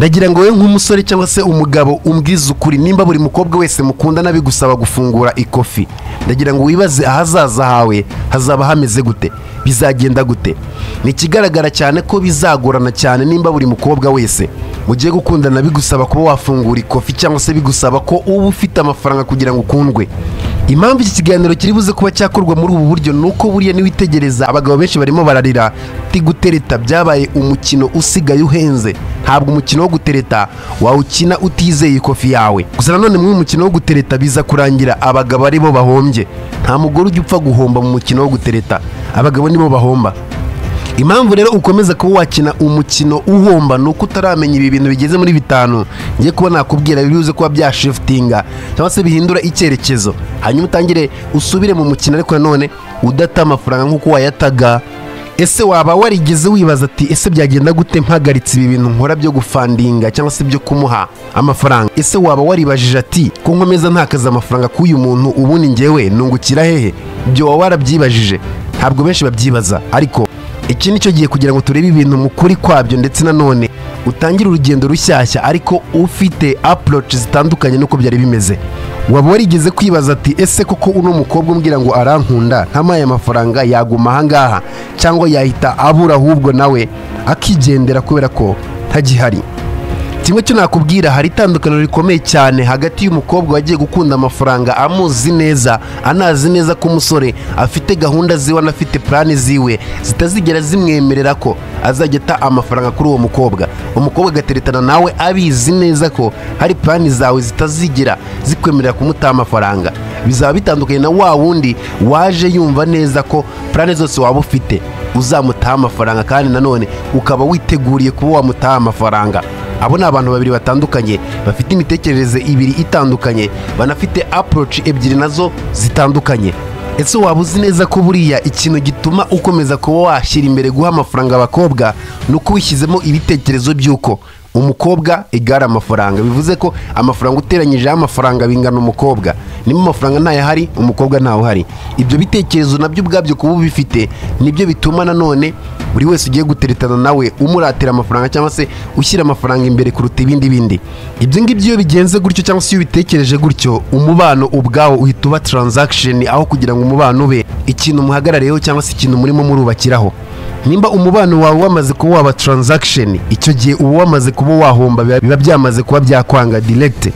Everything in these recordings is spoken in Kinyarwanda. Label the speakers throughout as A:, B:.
A: ndagira ngo we nk'umusore cyangwa se umugabo umbwiza ukuri nimba buri mukobwa wese mukunda nabigusaba gufungura ikofi, ndagira ngo wibaze ahazaza hawe hazaba hameze gute, bizagenda gute. Ni kigaragara cyane ko bizagorana cyane nimba buri mukobwa wese mugiye gukundana bigusaba kuba wafungura ikofi cyangwa se bigusaba ko uba ufite amafaranga kugira ngo ukundwe. Impamvu iki kiganiro kiri buze kuba cyakorwa muri ubu buryo nuko buriya niwitegereza abagabo benshi barimo bararira gutereta byabaye umukino usigaye uhenze. Ntabwo umukino wo gutereta wawukina utizeye ikofi yawe. Gusa nanone mu mukino wo gutereta biza kurangira abagabo ari bo bahombye. Nta mugore ujya upfa guhomba mu mukino wo gutereta, abagabo nibo bahomba. Impamvu rero ukomeza kuba wakina umukino uhomba nuko utaramenya ibi bintu bigeze muri 5 ngiye kuba nakubwira biruze kuba bya shiftinga cyangwa se bihindura icyerekezo, hanyuma utangire usubire mu mukino ariko nanone udata amafaranga nkuko wayataga. Ese waba warigeze wibaza ati ese byagenda gute mpagaritse ibi bintu nkora byo gufandinga cyangwa se byo kumuha amafaranga? Ese waba waribajije ati ko nkomeza ntakaza amafaranga k'uyu muntu ubundi ngewe nungukira hehe? Byo waba warabyibajije? Ntabwo benshi babyibaza, ariko iki nicyo giye kugira ngo turebe ibintu mu kuri kwabyo, ndetse nanone utangire urugendo rushyashya ariko ufite approach zitandukanye nuko byari bimeze. Waba warigeze kwibaza ati ese koko uno mukobwa umbwira ngo arankunda ntamaye amafaranga yaguma ahangaha cyangwa yahita abura ahubwo nawe akigendera kubera ko ntagihari? Kimwe cyo nakubwira, hari itandukaniro rikomeye cyane hagati y'umukobwa wagiye gukunda amafaranga amuzi neza, anazi neza ko umusore afite gahunda ziwe anafite plani ziwe zitazigera zimwemerera ko azajya ata amafaranga kuri uwo mukobwa. Umukobwa agateretana nawe abizi neza ko hari plani zawe zitazigera zikwemerera kumuta amafaranga. Bizaba bitandukanye na wa wundi waje yumva neza ko plani zose waba ufite uzamutaha amafaranga kandi nanone ukaba witeguriye kuba wamutaha amafaranga. Abo ni abantu babiri batandukanye, bafite imitekerereze ibiri itandukanye, banafite approach ebyiri nazo zitandukanye. Ese waba uzi neza ko buriya ikintu gituma ukomeza kuba washyira imbere guha amafaranga abakobwa nuko wishyizemo ibitekerezo by'uko umukobwa igara amafaranga? Bivuze ko amafaranga uteranyije amafaranga bingana umukobwa. Niba amafaranga ntayahari umukobwa ntawe uhari. Ibyo bitekerezo nabyo ubwabyo kuba ubifite nibyo bituma nanone buri wese ugiye guteretana nawe umuratira amafaranga cyangwa se ushyira amafaranga imbere kuruta ibindi. Ibyo ngibyo iyo bigenze gutyo cyangwa se iyo bitekereje gutyo, umubano ubwawo uhita uba transaction aho kugira ngo umubano ube ikintu muhagarareho cyangwa se ikintu murimo murubakiraho. Nimba umubano wawe wamaze kuba waba transaction, icyo gihe uba wamaze kuba wahomba, biba byamaze kuba byakwanga direct.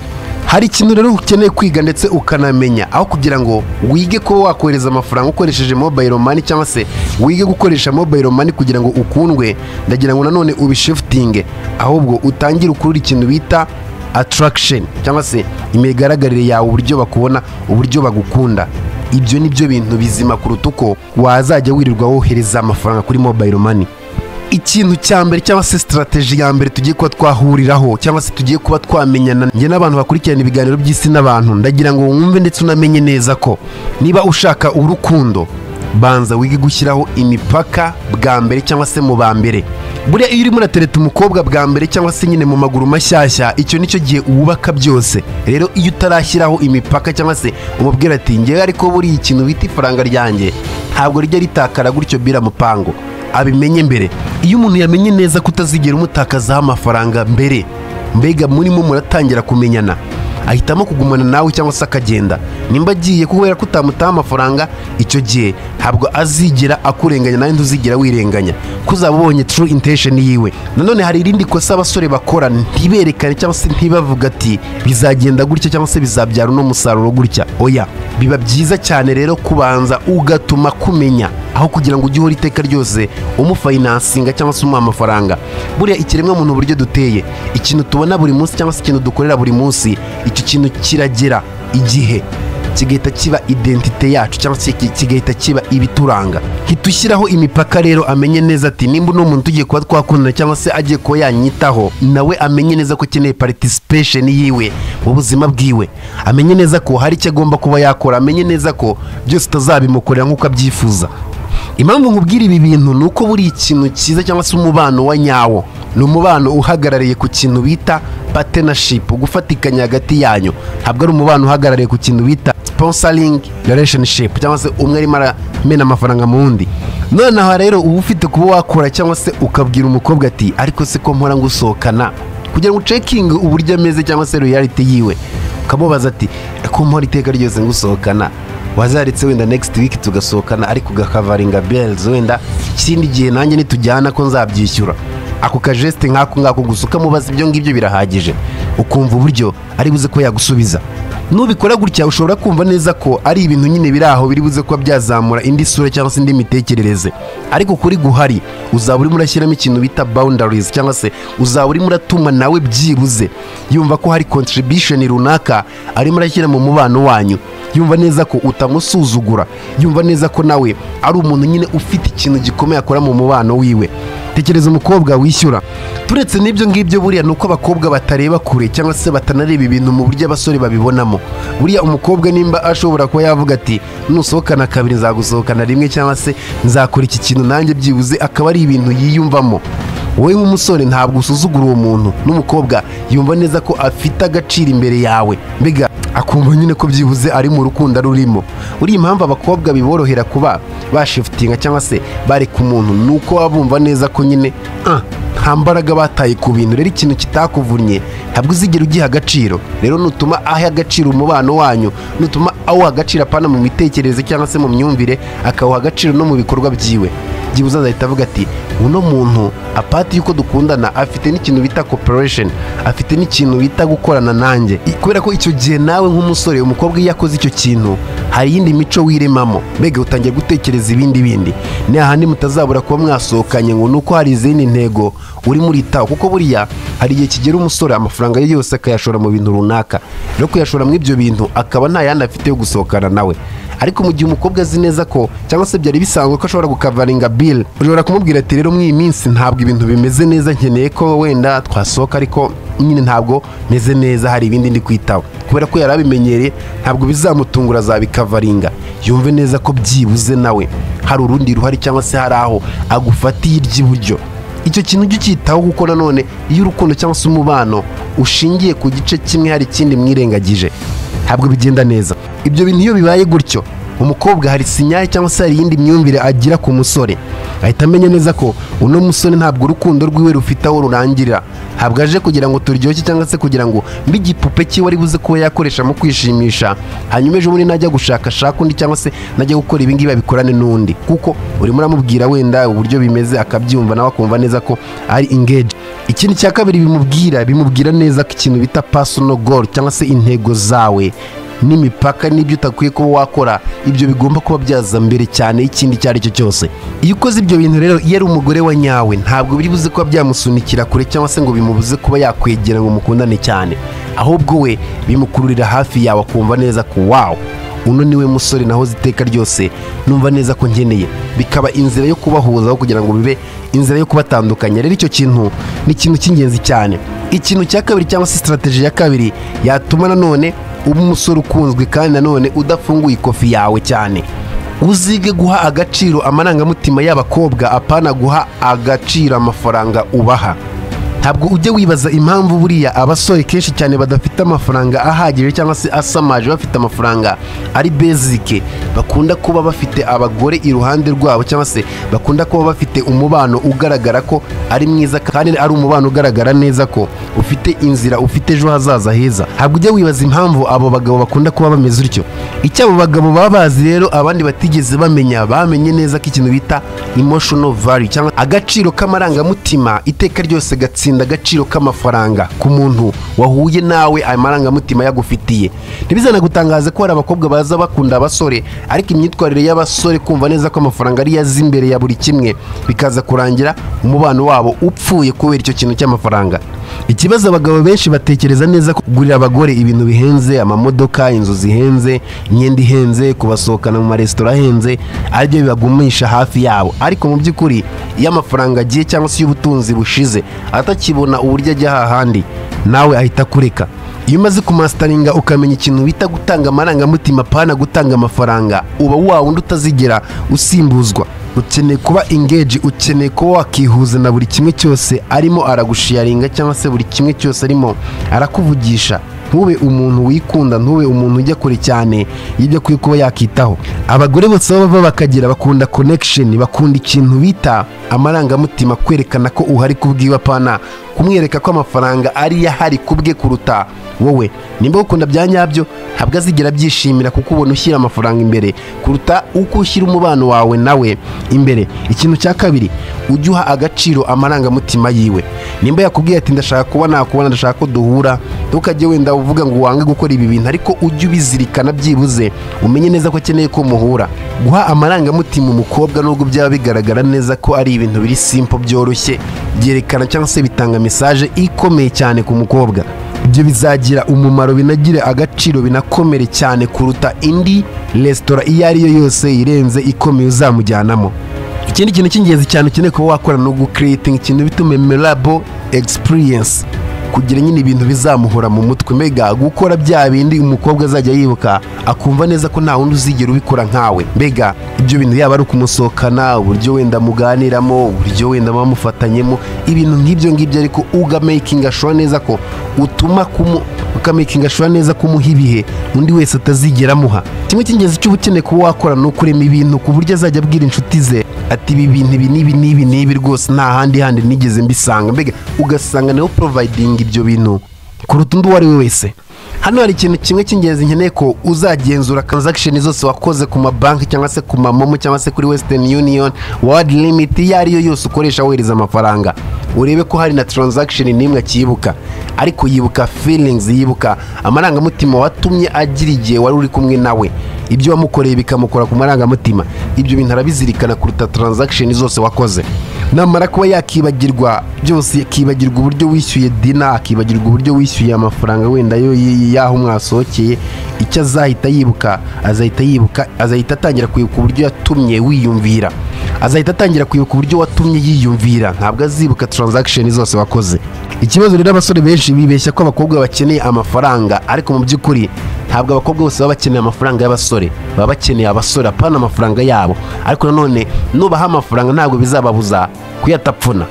A: Hari ikintu rero ukeneye kwiga ndetse ukanamenya, aho kugira ngo wige kuba wakohereza amafaranga ukoresheje mobile money cyangwa se wige gukoresha mobile money kugira ngo ukundwe, ndagira ngo nanone ubishiftinge, ahubwo utangire ukurura ikintu bita attraction cyangwa se imigaragarire yawe, uburyo bakubona, uburyo bagukunda. Ibyo nibyo bintu bizima kuruta uko wazajya wirirwa wohereza amafaranga kuri mobile money. Ikintu cya mbere cyangwa se strategy ya mbere tugiye kuba twahuriraho cyangwa se tugiye kuba twamenyana nge n'abantu bakurikirana ibiganiro by'isi n'abantu, ndagira ngo wumve ndetse unamenye neza ko niba ushaka urukundo banza wige gushyiraho imipaka bwa mbere cyangwa se mu ba mbere. Buriya iyo urimo uratereta umukobwa bwa mbere cyangwa se nyine mu maguru mashyashya, icyo nicyo gihe wubaka byose. Rero iyo utarashyiraho imipaka cyangwa se umubwira ati ngewe ariko buriya ikintu bita ifaranga ryanjye ntabwo rijya ritakara gutyo bira mupango, abimenye mbere. Iyo umuntu yamenye neza kutazigera umutakazaho amafaranga mbere, mbega murimo muratangira kumenyana, ahitamo kugumana nawe cyangwa se akagenda. Nimba agiye kubera ko utamutaha amafaranga, icyo gihe ntabwo azigera akurenganya nawe ntuzigera wirenganya, kuzaba ubonye true intention yiwe. Nanone hari irindi kosa abasore bakora, ntiberekane cyangwa se ntibavuga ati bizagenda gutya cyangwa se bizabyara uno musaruro gutya. Oya, biba byiza cyane rero kubanza ugatuma kumenya, aho kugira ngo ujye uhora iteka ryose umufinansinga cyangwa se umuha amafaranga. Buriya ikiremwa muntu uburyo duteye, ikintu tubona buri munsi cyangwa se ikintu dukorera buri munsi, icyo kintu kiragera igihe kigahita kiba identite yacu cyangwa se kigahita kiba ibituranga. Hita ushyiraho imipaka rero, amenye neza ati nimba uno muntu tugiye kuba twakundana cyangwa se agiye kuba yanyitaho, nawe amenye neza ko akeneye participation yiwe mu buzima bwiwe, amenye neza ko hari icyo agomba kuba yakora, amenye neza ko byose utazabimukorera nk'uko abyifuza. Impamvu nkubwira ibi bintu nuko buri ikintu cyiza cyangwa se umubano wa nyawo ni umubano uhagarariye ku kintu bita partnership, gufatikanya hagati yanyu. Ntabwo ari umubano uhagarariye ku kintu bita sponsoring relationship cyangwa se umwe arimo aramena amafaranga mu wundi. Noneho rero uba ufite kuba wakora cyangwa se ukabwira umukobwa ati ariko se ko mpora ngusohokana kugira ngo checking uburyo ameze cyangwa se reality yiwe, ukamubaza ati ko mpora iteka ryose ngusohokana, wazaretse wenda next week tugasohokana ariko ugakavaringa bills, wenda ikindi gihe nanjye nitujyana ko nzabyishyura. Ako kajeste nkako gusa ukamubaza ibyo ngibyo birahagije, ukumva uburyo ari buze ko yagusubiza. Nubikora gutya ushobora kumva neza ko ari ibintu nyine biri aho biri buze kuba byazamura indi sura cyangwa se indi mitekerereze, ariko kuri guhari uzaba urimo urashyiramo ikintu bita boundaries, cyangwa se uzaba urimo uratuma nawe byibuze yumva ko hari contribution runaka arimo arashyira mu mubano wanyu, yumva neza ko utamusuzugura, yumva neza ko nawe ari umuntu nyine ufite ikintu gikomeye akora mu mubano wiwe. Tekereza umukobwa wishyura. Turetse n'ibyo ngibyo buriya nuko abakobwa batareba kure cyangwa se batanareba ibintu mu buryo abasore babibonamo. Buriya umukobwa nimba ashobora kuba yavuga ati nusohokana kabiri nzagusohokana rimwe, cyangwa se nzakora iki kintu nanjye byibuze, akaba ari ibintu yiyumvamo. Wowe nk'umusore ntabwo usuzugura uwo muntu, n'umukobwa yumva neza ko afite agaciro imbere yawe, mbega akumva nyine ko byibuze ari mu rukundo rurimo. Uri impamvu abakobwa biborohera kuba bashiftinga cyangwa se bareka umuntu, nuko babumva neza ko nyine nta mbaraga bataye ku bintu. Rero ikintu kitakuvunnye ntabwo uzigera ugiha agaciro. Rero nutuma aha agaciro umubano wanyu, nutuma awuha agaciro apana mu mitekerereze cyangwa se mu myumvire, akawuha agaciro no mu bikorwa byiwe, byibuze azahita avuga ati uno muntu apati yuko dukundana afite n'ikintu bita cooperation, afite n'ikintu bita gukorana nanjye. Kubera ko icyo gihe nawe nk'umusore, umukobwa iyo yakoze icyo kintu hari iyindi mico wiremamo, mbega utangiye gutekereza ibindi ni ahandi mutazabura kuba mwasohokanye ngo nuko hari izindi ntego uri muritaho. Kuko buriya hari igihe kigera umusore amafaranga ye yose akayashora mu bintu runaka, rero kuyashora muri ibyo bintu akaba nta yandi afite yo gusohokana nawe. Ariko mu gihe umukobwa azi neza ko cyangwa se byari bisanzwe ko ashobora gukavaringa bill, ushobora kumubwira ati rero mw'iyi minsi ntabwo ibintu bimeze neza, nkeneye ko wenda twasohoka ariko nyine ntabwo meze neza, hari ibindi ndi kwitaho. Kubera ko yarabimenyereye ntabwo bizamutungura, azabikavaringa yumve neza ko byibuze nawe hari urundi ruhari cyangwa se hari aho agufatiye iry'iburyo. Icyo kintu ujye ucyitaho, kuko nanone iyo urukundo cyangwa se umubano ushingiye ku gice kimwe hari ikindi mwirengagije ntabwo bigenda neza. Ibyo bintu iyo bibaye gutyo, umukobwa hari sinyali cyangwa se hari iyindi myumvire agira ku musore, ahita amenya neza ko uno musore ntabwo urukundo rwiwe rufite aho rurangirira, ntabwo aje kugira ngo turyoshye cyangwa se kugira ngo mbe igipupe cyiwe ari buze kuba yakoresha mu kwishimisha, hanyuma ejo bundi najya gushaka undi cyangwa se najya gukora ibingibi babikorane n'undi, kuko urimo uramubwira wenda uburyo bimeze akabyumva nawe akumva neza ko ari engage. Ikindi cya kabiri bimubwira neza ko ikintu bita personal goal cyangwa se intego zawe n'imipaka n'ibyo utakwiye kuba wakora, ibyo bigomba kuba byaza mbere cyane ikindi icyo ari cyo cyose. Iyo ukoze ibyo bintu rero, iyo ari umugore wa nyawe ntabwo biri buze kuba byamusunikira kure cyangwa se ngo bimubuze kuba yakwegera ngo mukundane cyane, ahubwo we bimukururira hafi yawe akumva neza ko wow, uno niwe musore naho ziteka ryose numva neza ko nkeneye, bikaba inzira yo kubahuzaho kugira ngo bibe inzira yo kubatandukanya. Rero icyo kintu ni ikintu cy'ingenzi cyane. Ikintu cya kabiri cyangwa se strategy ya kabiri yatuma nanone uba umusore ukunzwe kandi nanone udafunguye ikofi yawe cyane, uzige guha agaciro amarangamutima y'abakobwa apana guha agaciro amafaranga ubaha. Ntabwo ujye wibaza impamvu buriya abasore kenshi cyane badafite amafaranga ahagije cyangwa se asamaje, bafite amafaranga ari basic, bakunda kuba bafite abagore iruhande rwabo cyangwa se bakunda kuba bafite umubano ugaragara ko ari mwiza kandi ari umubano ugaragara neza ko ufite inzira, ufite ejo hazaza heza. Ntabwo ujye wibaza impamvu abo bagabo bakunda kuba bameze utyo. Icyo abo bagabo baba bazi rero abandi batigeze bamenye neza ko ikintu bita emotional value cyangwa agaciro k'amarangamutima iteka ryose gatsinda agaciro k'amafaranga ku muntu wahuye nawe amarangamutima yagufitiye. Ntibizana gutangaza ko hari abakobwa baza bakunda abasore, ariko imyitwarire y'abasore kumva neza ko amafaranga ari yazi imbere ya buri kimwe, bikaza kurangira umubano wabo upfuye kubera icyo kintu cy'amafaranga. Ikibazo abagabo benshi batekereza neza kugurira abagore ibintu bihenze, amamodoka, inzu zihenze, imyenda ihenze, kubasohokana mu maresitora ahenze, aribyo bibagumisha hafi yabo. Ariko mu by'ukuri iyo amafaranga agiye cyangwa se y'ubutunzi bushize, atakibona uburyo ajya hahandi, nawe ahita kureka. Iyo umaze kumastaringa ukamenya ikintu bita gutanga amarangamutima pana gutanga amafaranga, uba wa wundi utazigera usimbuzwa. Ukeneye kuba engage, ukeneye kuba wakihuza na buri kimwe cyose arimo aragusharinga cyangwa se buri kimwe cyose arimo arakuvugisha. ntube umuntu wikunda, ntube umuntu ujya kure cyane y'ibyo akwiye kuba yakitaho. Abagore bose baba bakagira bakunda connection, bakunda ikintu bita amarangamutima, kwerekana ko uhari kubwiwe, apana kumwereka ko amafaranga ari yahari kubwe kuruta wowe. Nimba ukunda bya nyabyo ntabwo azigera byishimira kuko ubona ushyira amafaranga imbere kuruta uko ushyira umubano wawe nawe imbere. Ikintu cya kabiri, ujye uha agaciro amarangamutima yiwe. Nimba yakubwiye ati ndashaka kuba nakubona, ndashaka ko duhura, ntukajye wenda uvuga ngo wange gukora ibi bintu, ariko ujye ubizirikana byibuze umenye neza ko akeneye ko muhura. Guha amarangamutima umukobwa nubwo byaba bigaragara neza ko ari ibintu biri simple byoroshye, byerekana cyangwa se bitanga message ikomeye cyane ku mukobwa. Ibyo bizagira umumaro, binagire agaciro, binakomere cyane kuruta indi resitora iyo ari yo yose irenze ikomeye uzamujyanamo. Ikindi kintu cy'ingenzi cyane ukeneye kuba wakora no gucreating ikintu bita memorable experience, kugira nyine ibintu bizamuhora mu mutwe, mbega gukora bya bindi umukobwa azajya yibuka akumva neza ko nta wundi uzigera ubikora nkawe. Mbega ibyo bintu yaba ari ukumusohokana, uburyo wenda muganiramo, uburyo wenda bamufatanyemo, ibintu nk'ibyo ngibyo, ariko ugamakinga sure neza ko utuma ukamakinga sure neza kumuha ibihe undi wese atazigera amuha. Kimwe cy'ingenzi cy'ubukeneye kuba wakora ni ukurema ibintu ku buryo azajya abwira inshuti ze ati ibi bintu ibi rwose nta handi nigeze mbisanga, mbega ugasanga nawe providing ibyo bintu kuruta undi uwo ari we wese. Hano hari ikintu kimwe cy'ingenzi nkeneye ko uzagenzura transaction zose wakoze ku mabanki cyangwa se ku mamomo cyangwa se kuri Western Union, World Limit, iyo ariyo yose ukoresha wohereza amafaranga, urebe ko hari na transaction n'imwe akibuka, ariko yibuka feelings, yibuka amarangamutima watumye agira igihe wari uri kumwe nawe, ibyo wamukoreye bikamukora ku marangamutima. Ibyo bintu arabizirikana kuruta transaction zose wakoze. Namara kuba yakibagirwa byose, yakibagirwa uburyo wishyuye dina, akibagirwa uburyo wishyuye amafaranga wenda yaho mwasohokeye, icyo azahita yibuka, azahita atangira kwibuka uburyo yatumye wiyumvira, azahita atangira kwibuka uburyo watumye yiyumvira, ntabwo azibuka transaction zose wakoze. Ikibazo rero abasore benshi bibeshya ko abakobwa bakeneye amafaranga, ariko mu by'ukuri ntabwo abakobwa bose baba bakeneye amafaranga y'abasore, baba bakeneye abasore apana amafaranga yabo. Ariko nanone nubaha amafaranga ntabwo bizababuza kuyatapfuna.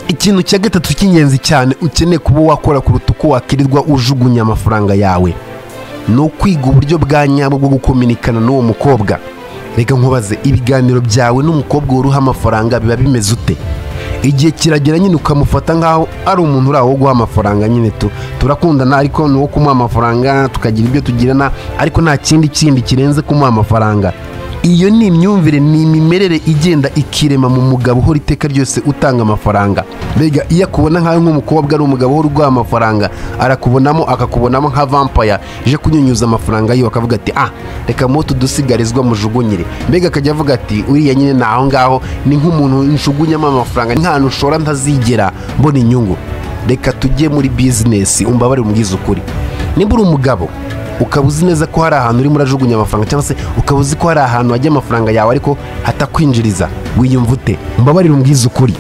A: Ikintu cya gatatu cy'ingenzi cyane ukeneye kuba wakora kuruta uko wakirirwa ujugunya amafaranga yawe, ni ukwiga uburyo bwa nyabwo bwo gukominikana n'uwo mukobwa. Reka nkubaze, ibiganiro byawe n'umukobwa uruha amafaranga biba bimeze ute? Igihe kiragera nyine ukamufata nkaho ari umuntu uri aho guha amafaranga, nyine turakundana ariko ni uwo kumuha amafaranga, tukagira ibyo tugirana, ariko nta kindi kirenze kumuha amafaranga. Iyo ni imyumvire, ni imimerere igenda ikirema mu mugabo uhora iteka ryose utanga amafaranga. Mbega iyo akubona nkaho nk'umukobwa ari umugabo uhora uguha amafaranga, akakubonamo nka vampire ije kunyunyuza amafaranga yiwe, akavuga ati reka mutu dusigarizwa mujugunyire. Mbega akajya avuga ati uriya nyine naho ngaho ni nk'umuntu njugunyamo amafaranga, nkantu ushora ntazigera mbona inyungu. Reka tujye muri business, umbabare umbwize ukuri. Nimba uri umugabo ukaba uzi neza ko hari ahantu urimo urajugunya amafaranga, cyangwa se ukaba uzi ko hari ahantu hajya amafaranga yawe ariko hatakwinjiriza, wiyumva ute? Mbabarira umbwize ukuri.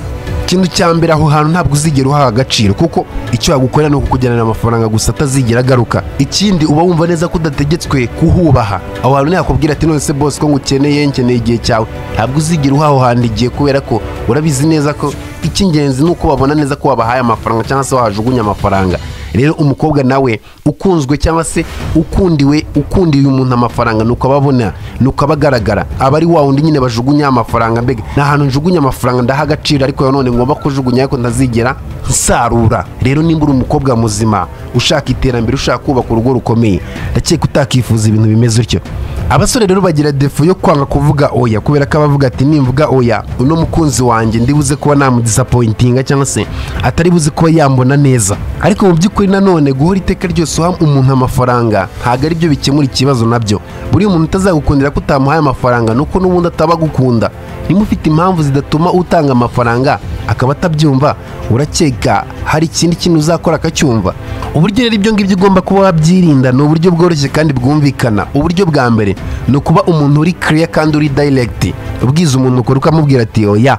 A: Ikintu cya mbere, aho hantu ntabwo uzigera uhaha agaciro, kuko icyo yagukorera ni ukukujyanira amafaranga gusa atazigera agaruka. Ikindi, uba wumva neza ko udategetswe kuhubaha. Aho hantu yakubwira ati none se boss ko nkeneye igihe cyawe, ntabwo uzigera uhaho hantu igihe, kubera ko urabizi neza ko icy'ingenzi ni uko babona neza ko wabahaye amafaranga cyangwa se wahajugunya amafaranga. Rero umukobwa nawe ukunzwe cyangwa se ukundiye umuntu amafaranga, nuko ababona, nuko abagaragara, abari wa wundi nyine bajugunya amafaranga. Mbega nta hantu njugunya amafaranga ndaha agaciro, ariko none ngomba kujugunya ariko ntazigera nsarura. Rero nimba uri umukobwa muzima ushaka iterambere, ushaka kubaka urugo rukomeye, ndakeka utakifuza ibintu bimeze utyo. Abasore rero bagira defo yo kwanga kuvuga oya, kubera ko abavuga ati nimvuga oya uno mukunzi wanjye ndibuze kuba namudisappointinga cyangwa se atari buze kuba yambona neza. Ariko mu by'ukuri nanone guhora iteka ryose uha umuntu amafaranga ntabwo ari byo bikemura ikibazo nabyo. Buri muntu utazagukundira ko utamuhaye amafaranga nuko n'ubundi atabagukunda. Niba ufite impamvu zidatuma utanga amafaranga akaba atabyumva, urakeka hari ikindi kintu uzakora akacyumva. Uburyo rero ibyo ngibyo ugomba kuba wabyirinda ni uburyo bworoshye kandi bwumvikana. Uburyo bwa mbere ni ukuba umuntu uri clear kandi uri direct, ubwiza umuntu ukora ukamubwira ati oya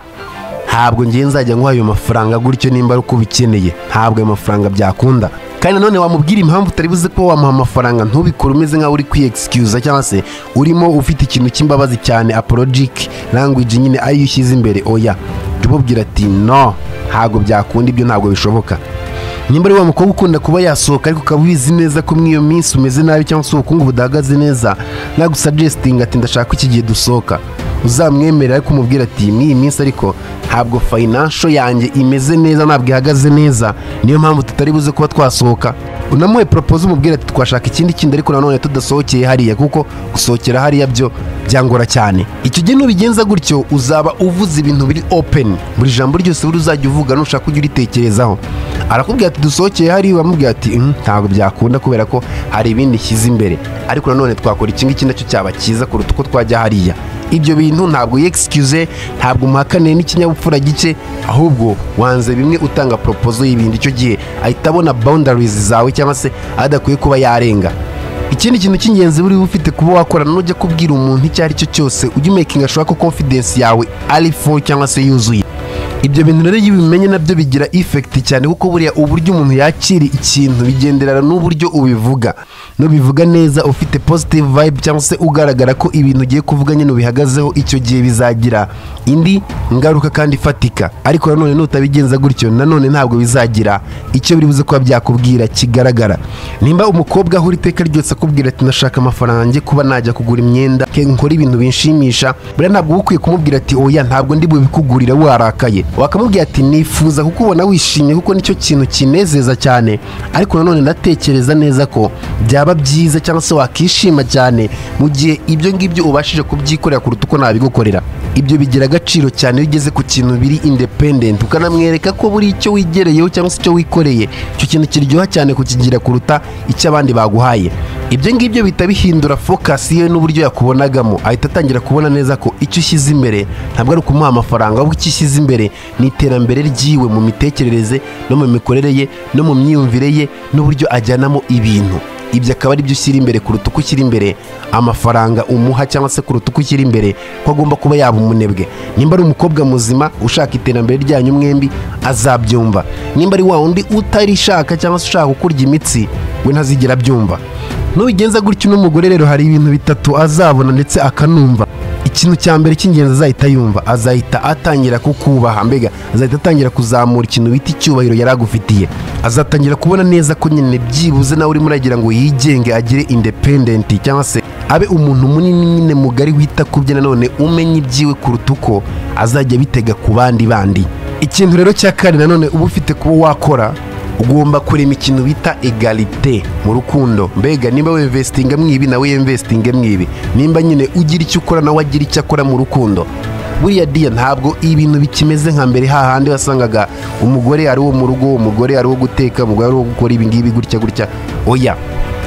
A: ntabwo ngiye nzajya nguha ayo mafaranga gutyo, nimba ari uko ubikeneye ntabwo ayo mafaranga byakunda. Kandi nanone wamubwira impamvu utari buze ko wamuha amafaranga, ntubikore umeze nkaho uri kwi-excuse cyangwa se urimo ufite ikintu cy'imbabazi cyane, apologic language nyine ariyo ushyize imbere. Oya, tububwira ati no, ntabwo byakunda, ibyo ntabwo bishoboka. nimba ari wa mukobwa ukunda kuba yasohoka ariko ukaba ubizi neza ko mw'iyo minsi umeze nabi cyangwa se ubukungu budahagaze neza, nagusuggestinga ati ndashaka iki gihe dusohoka, uzamwemerera ariko umubwira ati mw'iyi minsi ariko ntabwo financial yanjye imeze neza, ntabwo ihagaze neza, niyo mpamvu tutari buze kuba twasohoka. Unamuhe propose umubwira ati twashaka ikindi ariko nanone tudasohokeye hariya, kuko gusohokera hariya byo byangora cyane. Icyo gihe nubigenza gutyo uzaba uvuze ibintu biri open, buri jambo ryose buri uzajya uvuga nushaka kujya uritekerezaho. Arakubwira ati dusohokeye hariya, wamubwira ati ntabwo byakunda kubera ko hari ibindi shyize imbere, ariko nanone twakora iki ngiki nacyo cyaba cyiza kuruta uko twajya hariya. Ibyo bintu ntabwo excuse, ntabwo muhakane n'ikinyabupfura gice, ahubwo wanze bimwe utanga proposal y'ibindi. Icyo gihe ahita abona boundaries zawe cyangwa se adakwiye kuba yarenga. Ikindi kintu cy'ingenzi buri ufite kuba wakora, nujya kubwira umuntu icyo ari cyo cyose ujye making sure ko confidence yawe ari full cyangwa se yuzuye. Ibyo bintu rero iyo ubimenye nabyo bigira effect cyane, kuko buriya uburyo umuntu yakira ikintu bigenderana n'uburyo ubivuga. Nubivuga neza ufite positive vibe cyangwa se ugaragara ko ibintu ugiye kuvuga nyine ubihagazeho, icyo gihe bizagira indi ngaruka kandi ifatika. Ariko nanone nutabigenza gutyo nanone ntabwo bizagira icyo biri buze kuba byakubwira kigaragara. Nimba umukobwa aho iteka ryose akubwira ati ndashaka amafaranga kuba najya kugura imyenda, nkora ibintu binshimisha, buriya ntabwo ukwiye kumubwira ati oya ntabwo ndi bubikugurira warakaye. Wakamubwira ati nifuza kukubona wishimye kuko nicyo kintu kinezeza cyane, ariko nanone ndatekereza neza ko byaba byiza cyangwa se wakishima cyane mu gihe ibyo ngibyo ubashije kubyikorera kuruta uko nabigukorera. Ibyo bigira agaciro cyane iyo ugeze ku kintu biri independent, ukanamwereka ko buri icyo wigereyeho cyangwa se icyo wikoreye icyo kintu kiryoha cyane kukigira kuruta icyo abandi baguhaye. Ibyo ngibyo bihita bihindura focus ye n'uburyo yakubonagamo, ahita atangira kubona neza ko icyo ushyize imbere ntabwo ari ukumuha amafaranga, ahubwo icyo ushyize imbere ni iterambere ryiwe mu mitekerereze no mu mikorere ye no mu myumvire ye n'uburyo ajyanamo ibintu. Ibyo akaba ari byo ushyira imbere kuruta uko ushyira imbere amafaranga umuha cyangwa se kuruta uko ushyira imbere ko agomba kuba yaba umunebwe. Nimba ari umukobwa muzima ushaka iterambere ryanyu mwembi azabyumva, nimba ari wa wundi utarishaka cyangwa se ushaka kurya imitsi we ntazigera abyumva. Nubigenza gutyo n'umugore rero hari ibintu bitatu azabona ndetse akanumva. Ikintu cya mbere cy'ingenzi azahita yumva, azahita atangira kukubaha, mbega azahita atangira kuzamura ikintu bita icyubahiro yaragufitiye. Azatangira kubona neza ko nyine byibuze nawe urimo uragira ngo yigenge agire independent cyangwa se abe umuntu munini nyine mugari wita kubye, nanone umenye ibyiwe kuruta uko azajya bitega ku bandi. Ikintu rero cya kane nanone uba ufite kuba wakora, ugomba kurema ikintu bita egalite mu rukundo. Mbega nimba wemvestinga mwibi nawe yemvestinge mwibi, nimba nyine ugira icyo ukora nawe agira icyo akora mu rukundo. Buriya dia ntabwo ibintu bikimeze nka mbere hahandi wasangaga umugore ari wo mu rugo, umugore ari wo guteka, umugore ari wo gukora ibi ngibi gutya. Oya,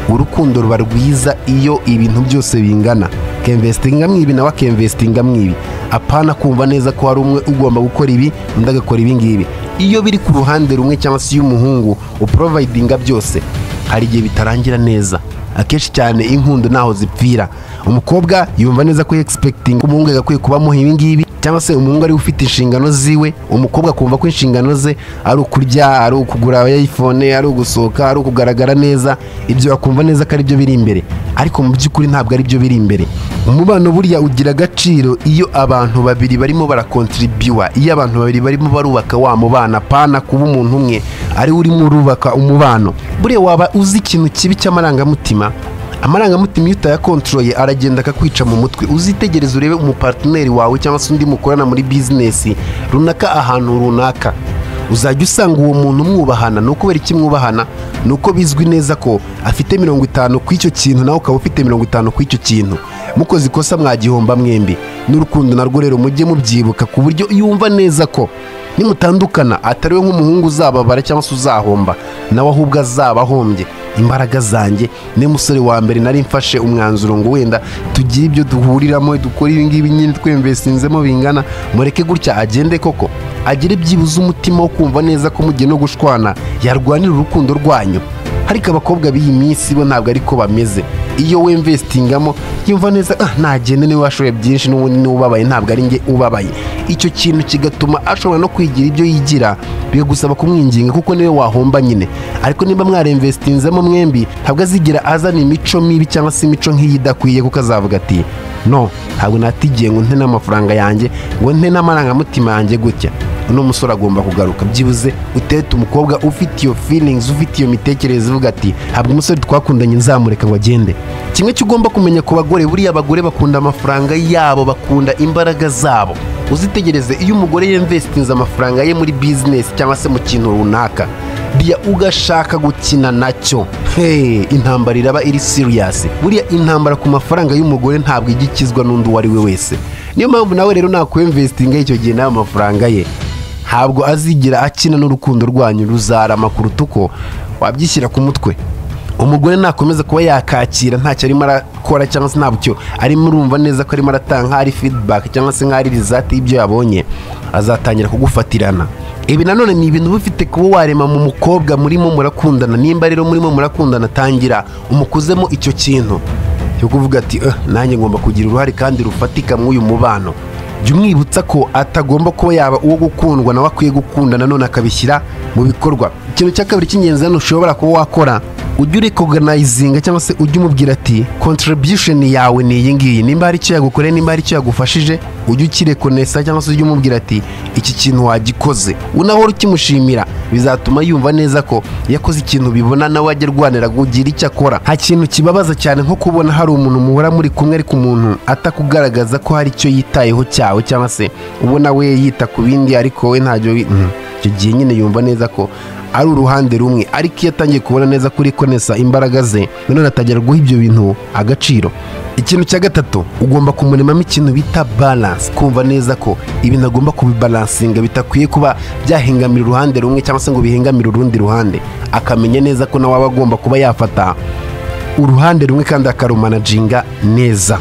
A: urukundo ruba rwiza iyo ibintu byose bingana, kemvestinga mwibi nawe akemvestinga mwibi, apana kumva neza ko hari umwe ugomba gukora ibi undi agakora ibi ngibi. Iyo biri ku ruhande rumwe cyangwa se y'umuhungu uprovidinga byose, hari igihe bitarangira neza. Akenshi cyane inkundo naho zipfira. Umukobwa yumva neza ko expecting umuhungu agakwiye kubamuha ibi ngibi, cyangwa se umuhungu ari ufite inshingano ziwe, umukobwa kumva ko inshingano ze ari ukurya, ari ukugura iPhone, ari ugusohoka, ari ukugaragara neza. Ibyo bakumva neza ko ari byo biri imbere, ariko mu by'ukuri ntabwo ari byo biri imbere. Umubano buriya ugira agaciro iyo abantu babiri barimo barakontribua, iyo abantu babiri barimo barubaka wa mubana, pana kuba umuntu umwe ari urimo urubaka umubano. Buriya waba uzi ikintu kibi cy'amarangamutima, amarangamutima iyo utayakontroye aragenda akakwica mu mutwe. Uzitegereza urebe umupartneri wawe cyangwa se undi mukorana muri business runaka ahantu runaka, uzajya usanga uwo muntu mwubahana. Nuko kubera iki mwubahana? Nuko bizwi neza ko afite 50 ku icyo kintu nawe ukaba ufite 50 ku icyo kintu. Mukoze ikosa mwagihomba mwembi. N'urukundo narwo rero mujye mubyibuka ku buryo yumva neza ko nimutandukana atari we nk'umuhungu uzababara cyangwa se uzahomba, nawe ahubwo azabahombye. Imbaraga zanjye ne musore wa mbere nari mfashe umwanzuro ngo wenda tugire ibyo duhuriramo, dukora ibi ngibi nyine twemvesinzemo bingana, mureke gutya agende koko agire byibuze umutima wo kumva neza ko mugiye no gushwana yarwanira urukundo rwanyu. Ariko abakobwa b'iyi minsi bo ntabwo ariko bameze. Iyo wemvestingamo yumva neza nagende niwe washoye byinshi n'ubundi ni ubabaye, ntabwo ari nge ubabaye. Icyo kintu kigatuma ashobora no kwigira ibyo yigira, bigusaba kumwinginga kuko niwe wahomba nyine. Ariko niba mwaremvestingzemo mwembi, ntabwo azigira azana imico mibi cyangwa se imico nk'iyi idakwiye, kuko azavuga ati no, ntabwo natigiye ngo nte n'amafaranga yanjye ngo nte n'amarangamutima yanjye gutya. uno musore agomba kugaruka byibuze utete umukobwa ufite iyo feelings, ufite iyo mitekerereze uvuga ati ntabwo umusore twakundanye nzamureka ngo agende. Kimwe cy'ugomba kumenya ku bagore, buriya abagore bakunda amafaranga yabo, bakunda imbaraga zabo. Uzitegereze iyo umugore yinvestinze amafaranga ye muri business cyangwa se mu kintu runaka, buriya ugashaka gukina nacyo, intambara iraba iri serious. Buriya intambara ku mafaranga y'umugore ntabwo igikizwa n'undi uwo ari we wese. Niyo mpamvu nawe rero nakwinvestinga icyo gihe nawe amafaranga ye ntabwo azigira akina n'urukundo rwanyu ruzarama kuruta uko wabyishyira ku mutwe. Umugore nakomeza kuba yakakira ntacyo arimo arakora cyangwa se ntabwo arimo urumva neza ko arimo aratanga nk'ari feedback cyangwa se nk'ari result y'ibyo yabonye, azatangira kugufatirana. Ibi nanone ni ibintu bifite kuba warema mu mukobwa murimo murakundana. Nimba rero murimo murakundana, tangira umukuzemo icyo kintu cyo kuvuga ati nanjye ngomba kugira uruhare kandi rufatika muri uyu mubano. Jya umwibutsa ko atagomba kuba yaba uwo gukundwa, nawe akwiye gukunda nanone akabishyira mu bikorwa. Ikintu cya kabiri cy'ingenzi hano ushobora kuba wakora, ujye uricognizinga cyangwa se ujye umubwira ati contribution yawe ni iyi ngiyi. Nimba hari icyo yagukoreye, nimba hari icyo yagufashije, ujye ukirekonesa cyangwa se ujye umubwira ati iki kintu wagikoze. Unahora ukimushimira, bizatuma yumva neza ko yakoze ikintu bibona nawe ajya arwanira kugira icyo akora. Nta kintu kibabaza cyane nko kubona hari umuntu muhora muri kumwe ariko umuntu atakugaragaza ko hari icyo yitayeho cyawe, cyangwa se ubona we yita ku bindi ariko we ntacyo. Icyo gihe nyine yumva neza ko ari uruhande rumwe, ariko iyo atangiye kubona neza kuri konesa imbaraga ze, nanone atangira guha ibyo bintu agaciro. Ikintu cya gatatu, ugomba kumuremamo ikintu bita balance, kumva neza ko ibintu agomba kubibalansinga, bitakwiye kuba byahengamira uruhande rumwe cyangwa se ngo bihengamire urundi ruhande. Akamenya neza ko nawe aba agomba kuba yafata uruhande rumwe kandi akarumanaginga neza.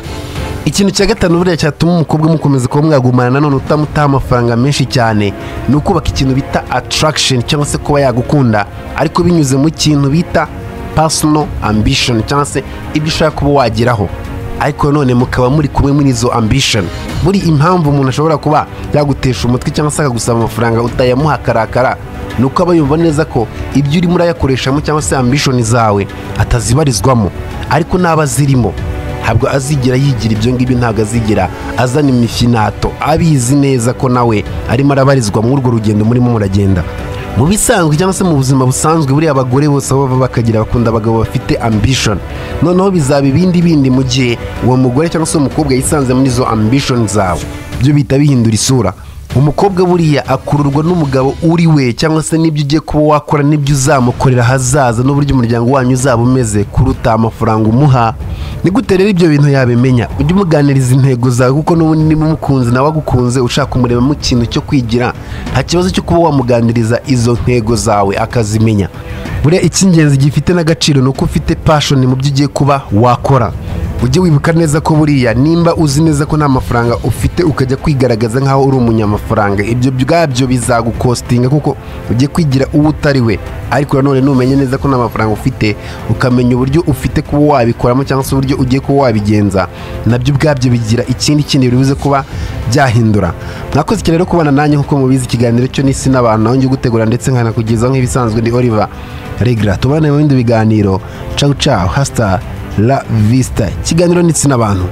A: Ikintu cya gatanu buriya cyatuma umukobwa mukomeza kuba mwagumana nanone utamutaha amafaranga menshi cyane, ni ukubaka ikintu bita attraction cyangwa se kuba yagukunda ariko binyuze mu kintu bita personal ambition cyangwa se ibyo ushaka kuba wageraho, ariko none mukaba muri kumwe muri izo ambition. Buri impamvu umuntu ashobora kuba yagutesha umutwe cyangwa se akagusaba amafaranga utayamuha karakara, ni uko aba yumva neza ko ibyo urimo urayakoreshamo cyangwa se ambition zawe atazibarizwamo, ariko naba zirimo ntabwo azigira yigira ibyo ngibyo, ntabwo azigira azana imifinato, abizi neza ko nawe arimo arabarizwa muri urwo rugendo murimo muragenda. Mu bisanzwe cyangwa se mu buzima busanzwe, buriya abagore bose bava bakagira bakunda abagabo bafite ambition. Noneho bizaba ibindi mu gihe uwo mugore cyangwa se umukobwa yisanze muri izo ambition zawe, byo bita bihindura isura. Umukobwa buriya akururwa n'umugabo uri we, cyangwa se n'ibyo ugiye kuba wakora n'ibyo uzamukorera hazaza n'uburyo umuryango wanyu uzaba umeze kuruta amafaranga umuha. Ni gute rero ibyo bintu yabimenya? Ujye umuganiriza intego zawe, kuko n'ubundi niba umukunzi nawe agukunze ushaka kumureba mu kintu cyo kwigira, nta kibazo cyo kuba wamuganiriza izo ntego zawe akazimenya. Buriya icy'ingenzi gifite n'agaciro ni uko ufite passion mu byo ugiye kuba wakora. Ujye wibuka neza ko buriya nimba uzi neza ko nta mafaranga ufite ukajya kwigaragaza nkaho uri umunyamafaranga, ibyo bwabyo bizagukostinga kuko ugiye kwigira uwo utari we. Ariko nanone numenye neza ko nta mafaranga ufite, ukamenya uburyo ufite kuba wabikoramo cyangwa se uburyo ugiye kuba wabigenza, nabyo ubwabyo bigira ikindi biruze kuba byahindura. Mwakoze cyane rero kubana nanjye nkuko mubizi ikiganiro cyo n'isi n'abantu, naho ngiye gutegura ndetse nkanakugezaho nk'ibisanzwe. Ndi Oliver Regra, tubane mu bindi biganiro. Ciao hasta la vista. Ikiganiro n'itsi n'abantu.